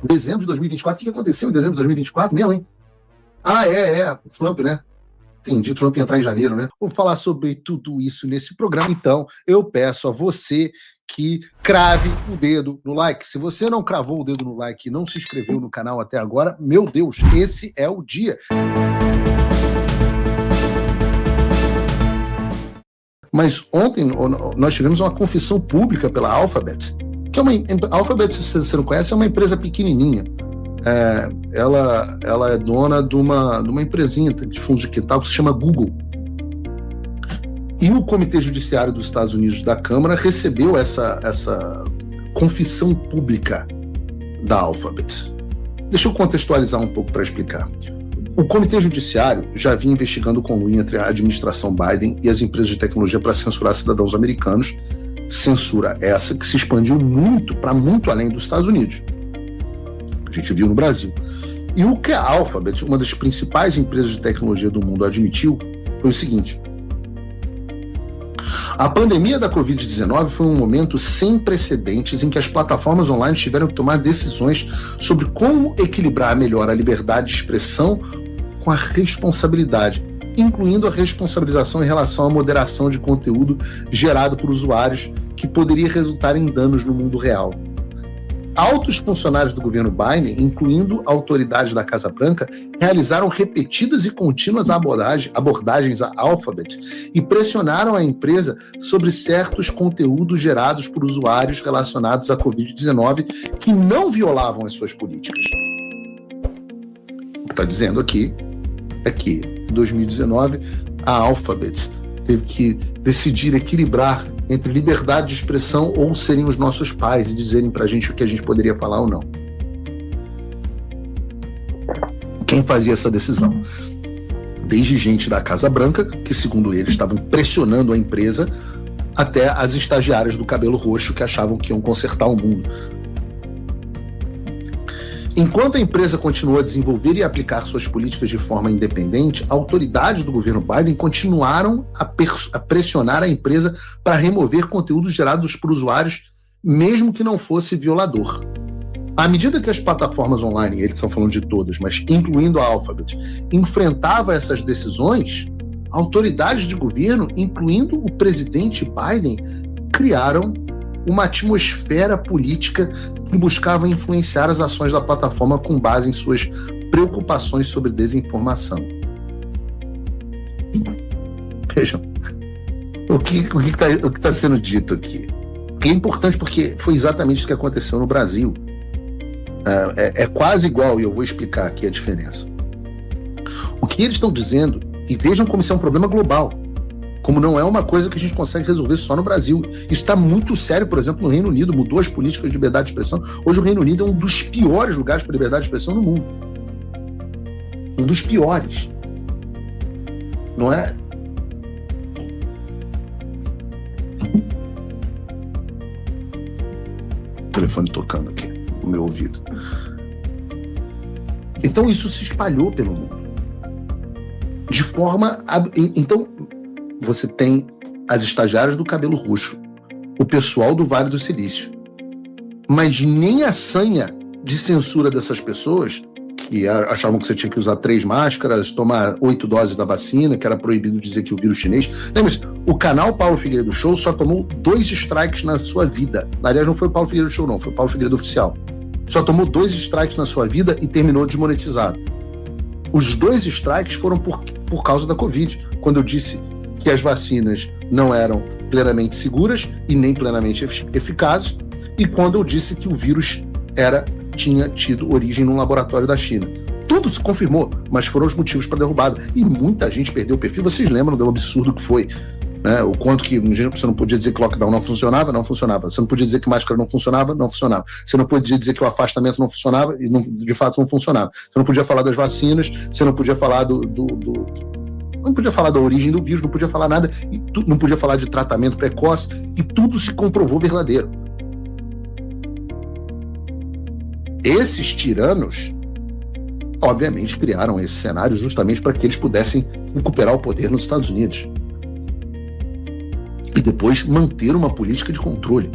Dezembro de 2024, o que aconteceu em dezembro de 2024 mesmo, hein? Ah, Trump, né? Entendi, Trump ia entrar em janeiro, né? Vou falar sobre tudo isso nesse programa, então eu peço a você que crave o dedo no like. Se você não cravou o dedo no like e não se inscreveu no canal até agora, meu Deus, esse é o dia. Mas ontem nós tivemos uma confissão pública pela Alphabet, que é Alphabet, se você não conhece, é uma empresa pequenininha. Ela é dona de uma empresinha de fundos de quintal que se chama Google. E o Comitê Judiciário dos Estados Unidos da Câmara recebeu essa confissão pública da Alphabet. Deixa eu contextualizar um pouco para explicar. O Comitê Judiciário já vinha investigando o conluio entre a administração Biden e as empresas de tecnologia para censurar cidadãos americanos, censura essa que se expandiu para muito além dos Estados Unidos. A gente viu no Brasil. E o que a Alphabet, uma das principais empresas de tecnologia do mundo, admitiu foi o seguinte: a pandemia da Covid-19 foi um momento sem precedentes em que as plataformas online tiveram que tomar decisões sobre como equilibrar melhor a liberdade de expressão com a responsabilidade, incluindo a responsabilização em relação à moderação de conteúdo gerado por usuários que poderia resultar em danos no mundo real. Altos funcionários do governo Biden, incluindo autoridades da Casa Branca, realizaram repetidas e contínuas abordagens à Alphabet e pressionaram a empresa sobre certos conteúdos gerados por usuários relacionados à Covid-19 que não violavam as suas políticas. O que está dizendo aqui é que, em 2019, a Alphabet teve que decidir equilibrar entre liberdade de expressão ou serem os nossos pais e dizerem pra gente o que a gente poderia falar ou não. Quem fazia essa decisão? Desde gente da Casa Branca, que segundo eles estavam pressionando a empresa, até as estagiárias do cabelo roxo que achavam que iam consertar o mundo. Enquanto a empresa continuou a desenvolver e aplicar suas políticas de forma independente, autoridades do governo Biden continuaram a pressionar a empresa para remover conteúdos gerados por usuários, mesmo que não fosse violador. À medida que as plataformas online, eles estão falando de todas, mas incluindo a Alphabet, enfrentava essas decisões, autoridades de governo, incluindo o presidente Biden, criaram uma atmosfera política que buscava influenciar as ações da plataforma com base em suas preocupações sobre desinformação. Vejam, o que está sendo dito aqui é importante porque foi exatamente isso que aconteceu no Brasil. É quase igual, e eu vou explicar aqui a diferença. O que eles estão dizendo, e vejam como isso é um problema global, como não é uma coisa que a gente consegue resolver só no Brasil. Isso está muito sério, por exemplo, no Reino Unido, mudou as políticas de liberdade de expressão. Hoje o Reino Unido é um dos piores lugares para liberdade de expressão no mundo. Um dos piores. Não é? O telefone tocando aqui no meu ouvido. Então isso se espalhou pelo mundo. De forma... Então... Você tem as estagiárias do cabelo roxo, o pessoal do Vale do Silício. Mas nem a sanha de censura dessas pessoas, que achavam que você tinha que usar 3 máscaras, tomar 8 doses da vacina, que era proibido dizer que o vírus chinês. Lembra-se, o canal Paulo Figueiredo Show só tomou 2 strikes na sua vida. Aliás, não foi o Paulo Figueiredo Show, não, foi o Paulo Figueiredo Oficial. Só tomou 2 strikes na sua vida e terminou desmonetizado. Os 2 strikes foram por causa da Covid, quando eu disse que as vacinas não eram plenamente seguras e nem plenamente eficazes, e quando eu disse que o vírus tinha tido origem num laboratório da China. Tudo se confirmou, mas foram os motivos para a derrubada. E muita gente perdeu o perfil. Vocês lembram do absurdo que foi, né? O quanto que você não podia dizer que lockdown não funcionava. Você não podia dizer que máscara não funcionava. Você não podia dizer que o afastamento não funcionava, e de fato não funcionava. Você não podia falar das vacinas, você não podia falar não podia falar da origem do vírus, não podia falar nada, não podia falar de tratamento precoce, e tudo se comprovou verdadeiro. Esses tiranos, obviamente, criaram esse cenário justamente para que eles pudessem recuperar o poder nos Estados Unidos. E depois manter uma política de controle.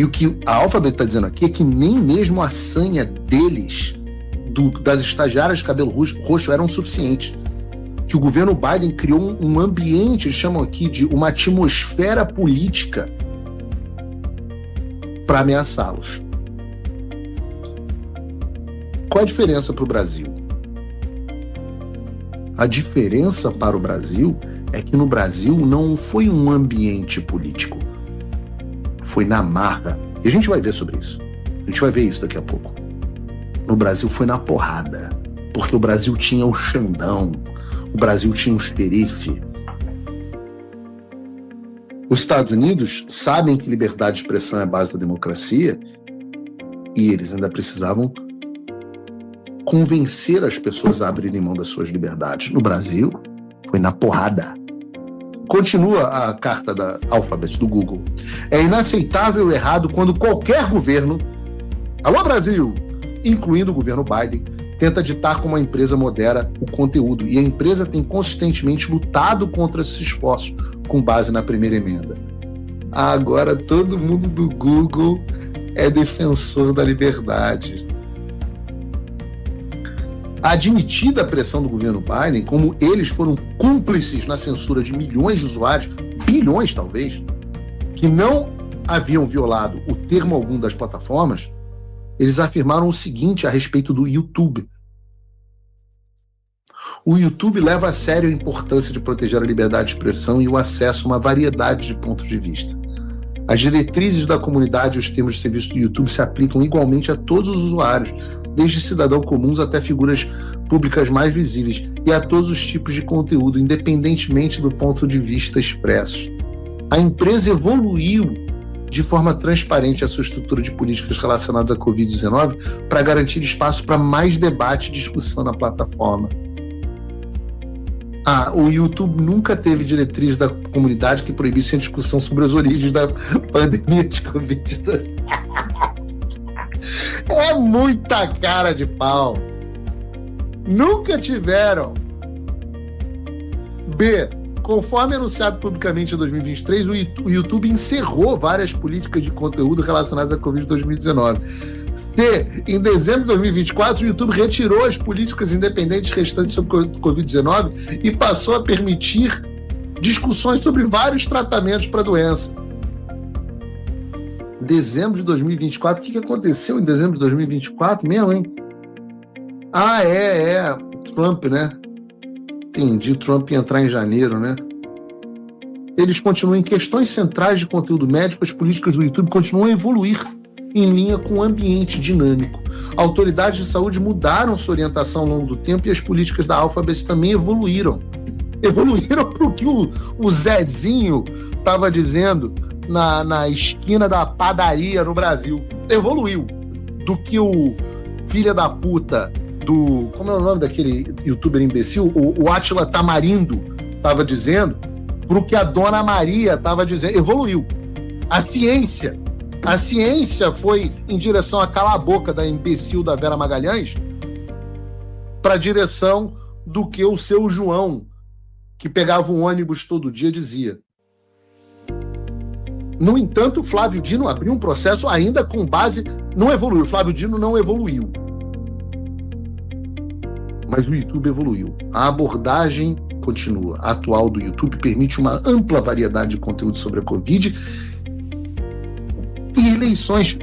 E o que a Alphabet está dizendo aqui é que nem mesmo a senha deles, das estagiárias de cabelo roxo, eram suficientes. Que o governo Biden criou um ambiente, eles chamam aqui de uma atmosfera política para ameaçá-los. Qual a diferença para o Brasil? A diferença para o Brasil é que no Brasil não foi um ambiente político. Foi na marra. E a gente vai ver sobre isso. A gente vai ver isso daqui a pouco. No Brasil foi na porrada. Porque o Brasil tinha o Xandão. O Brasil tinha um xerife. Os Estados Unidos sabem que liberdade de expressão é a base da democracia e eles ainda precisavam convencer as pessoas a abrirem mão das suas liberdades. No Brasil, foi na porrada. Continua a carta da Alphabet, do Google. É inaceitável e errado quando qualquer governo, alô Brasil, incluindo o governo Biden, tenta ditar como a empresa modera o conteúdo. E a empresa tem consistentemente lutado contra esses esforços, com base na primeira emenda. Agora todo mundo do Google é defensor da liberdade. Admitida a pressão do governo Biden, como eles foram cúmplices na censura de milhões de usuários, bilhões talvez, que não haviam violado o termo algum das plataformas, eles afirmaram o seguinte a respeito do YouTube. O YouTube leva a sério a importância de proteger a liberdade de expressão e o acesso a uma variedade de pontos de vista. As diretrizes da comunidade e os termos de serviço do YouTube se aplicam igualmente a todos os usuários, desde cidadãos comuns até figuras públicas mais visíveis, e a todos os tipos de conteúdo, independentemente do ponto de vista expresso. A empresa evoluiu de forma transparente a sua estrutura de políticas relacionadas à Covid-19 para garantir espaço para mais debate e discussão na plataforma. O YouTube nunca teve diretrizes da comunidade que proibissem a discussão sobre as origens da pandemia de Covid. É muita cara de pau. Nunca tiveram. B. Conforme anunciado publicamente em 2023, o YouTube encerrou várias políticas de conteúdo relacionadas à Covid 2019. C. Em dezembro de 2024, o YouTube retirou as políticas independentes restantes sobre Covid-19 e passou a permitir discussões sobre vários tratamentos para a doença. Dezembro de 2024, o que aconteceu em dezembro de 2024 mesmo, hein? Trump, né? Entendi, Trump ia entrar em janeiro, né? Eles continuam em questões centrais de conteúdo médico, as políticas do YouTube continuam a evoluir em linha com o ambiente dinâmico. Autoridades de saúde mudaram sua orientação ao longo do tempo e as políticas da Alphabet também evoluíram. Evoluíram para o que o Zezinho estava dizendo na esquina da padaria no Brasil. Evoluiu. Do que o filho da puta do... Como é o nome daquele youtuber imbecil? O Átila Tamarindo estava dizendo, para o que a Dona Maria estava dizendo. Evoluiu. A ciência foi em direção a calar a boca da imbecil da Vera Magalhães para a direção do que o seu João, que pegava um ônibus todo dia, dizia. No entanto, Flávio Dino abriu um processo ainda com base... Não evoluiu, Flávio Dino não evoluiu. Mas o YouTube evoluiu. A abordagem continua. A atual do YouTube permite uma ampla variedade de conteúdo sobre a Covid e eleições.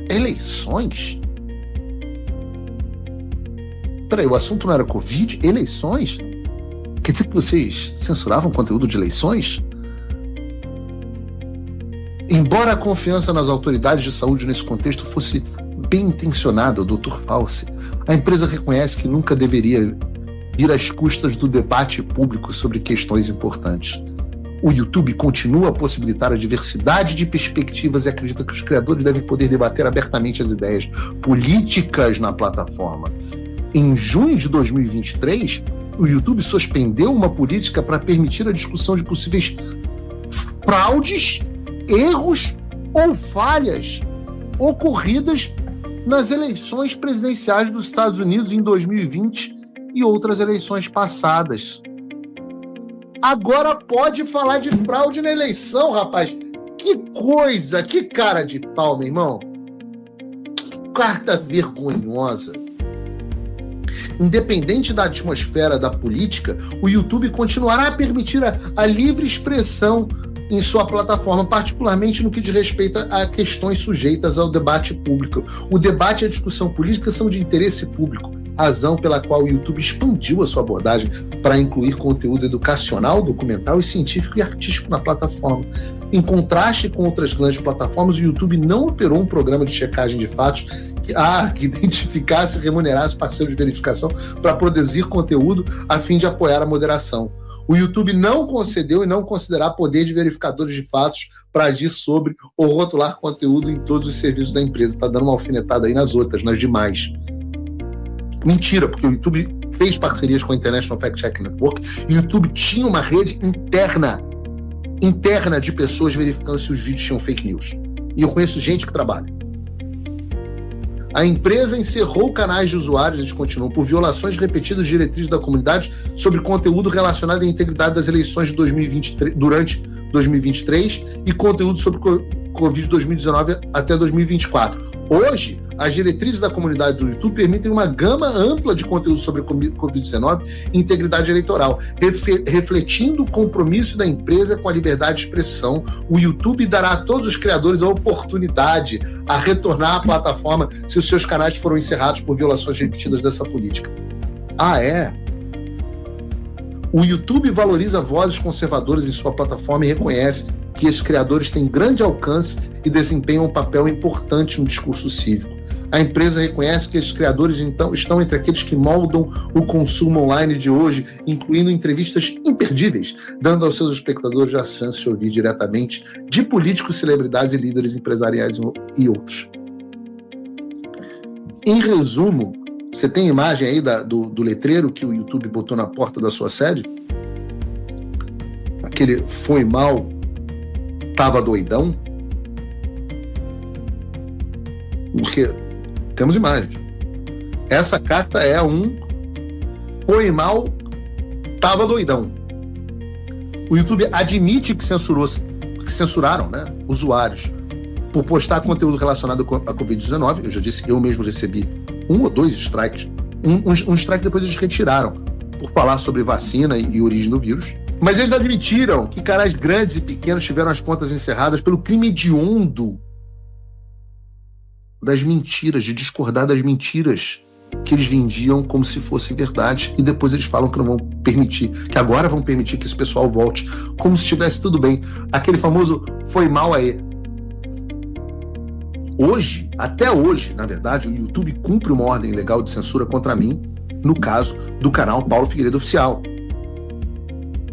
Eleições? Peraí, o assunto não era Covid? Eleições? Quer dizer que vocês censuravam conteúdo de eleições? Embora a confiança nas autoridades de saúde nesse contexto fosse bem intencionada, o Dr. Fauci, a empresa reconhece que nunca deveria ir às custas do debate público sobre questões importantes. O YouTube continua a possibilitar a diversidade de perspectivas e acredita que os criadores devem poder debater abertamente as ideias políticas na plataforma. Em junho de 2023, o YouTube suspendeu uma política para permitir a discussão de possíveis fraudes, erros ou falhas ocorridas nas eleições presidenciais dos Estados Unidos em 2020 e outras eleições passadas. Agora pode falar de fraude na eleição, rapaz. Que coisa, que cara de pau, meu irmão. Que carta vergonhosa. Independente da atmosfera da política, o YouTube continuará a permitir a livre expressão em sua plataforma, particularmente no que diz respeito a questões sujeitas ao debate público. O debate e a discussão política são de interesse público, razão pela qual o YouTube expandiu a sua abordagem para incluir conteúdo educacional, documental e científico e artístico na plataforma. Em contraste com outras grandes plataformas, o YouTube não operou um programa de checagem de fatos que identificasse e remunerasse parceiros de verificação para produzir conteúdo a fim de apoiar a moderação. O YouTube não concedeu e não considerará poder de verificadores de fatos para agir sobre ou rotular conteúdo em todos os serviços da empresa. Está dando uma alfinetada aí nas outras, nas demais. Mentira, porque o YouTube fez parcerias com a International Fact Checking Network e o YouTube tinha uma rede interna de pessoas verificando se os vídeos tinham fake news. E eu conheço gente que trabalha. A empresa encerrou canais de usuários, eles continuam, por violações repetidas de diretrizes da comunidade sobre conteúdo relacionado à integridade das eleições de 2023, durante 2023 e conteúdo sobre Covid 2019 até 2024. Hoje, as diretrizes da comunidade do YouTube permitem uma gama ampla de conteúdo sobre Covid-19 e integridade eleitoral. Refletindo o compromisso da empresa com a liberdade de expressão, o YouTube dará a todos os criadores a oportunidade a retornar à plataforma se os seus canais foram encerrados por violações repetidas dessa política. Ah, é? O YouTube valoriza vozes conservadoras em sua plataforma e reconhece que esses criadores têm grande alcance e desempenham um papel importante no discurso cívico. A empresa reconhece que esses criadores, então, estão entre aqueles que moldam o consumo online de hoje, incluindo entrevistas imperdíveis, dando aos seus espectadores a chance de ouvir diretamente de políticos, celebridades e líderes empresariais e outros. Em resumo, você tem imagem aí do letreiro que o YouTube botou na porta da sua sede? Aquele foi mal, tava doidão? Porque temos imagens. Essa carta é um foi mal, tava doidão. O YouTube admite que censuraram, né, usuários por postar conteúdo relacionado à Covid-19. Eu já disse, eu mesmo recebi 1 ou 2 strikes. Um strike depois eles retiraram por falar sobre vacina e origem do vírus. Mas eles admitiram que canais grandes e pequenos tiveram as contas encerradas pelo crime hediondo das mentiras, de discordar das mentiras que eles vendiam como se fossem verdade, e depois eles falam que não vão permitir, que agora vão permitir que esse pessoal volte, como se estivesse tudo bem. Aquele famoso foi mal aí. Hoje, até hoje, na verdade, o YouTube cumpre uma ordem legal de censura contra mim, no caso do canal Paulo Figueiredo Oficial.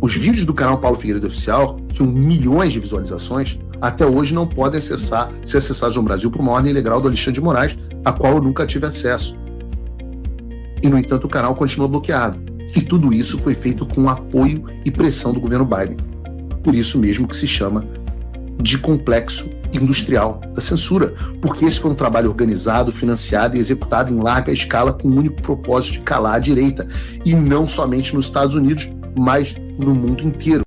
Os vídeos do canal Paulo Figueiredo Oficial tinham milhões de visualizações, até hoje não podem ser acessados no Brasil por uma ordem legal do Alexandre de Moraes, a qual eu nunca tive acesso. E, no entanto, o canal continua bloqueado. E tudo isso foi feito com apoio e pressão do governo Biden. Por isso mesmo que se chama de complexo industrial da censura, porque esse foi um trabalho organizado, financiado e executado em larga escala com o único propósito de calar a direita, e não somente nos Estados Unidos, mas no mundo inteiro.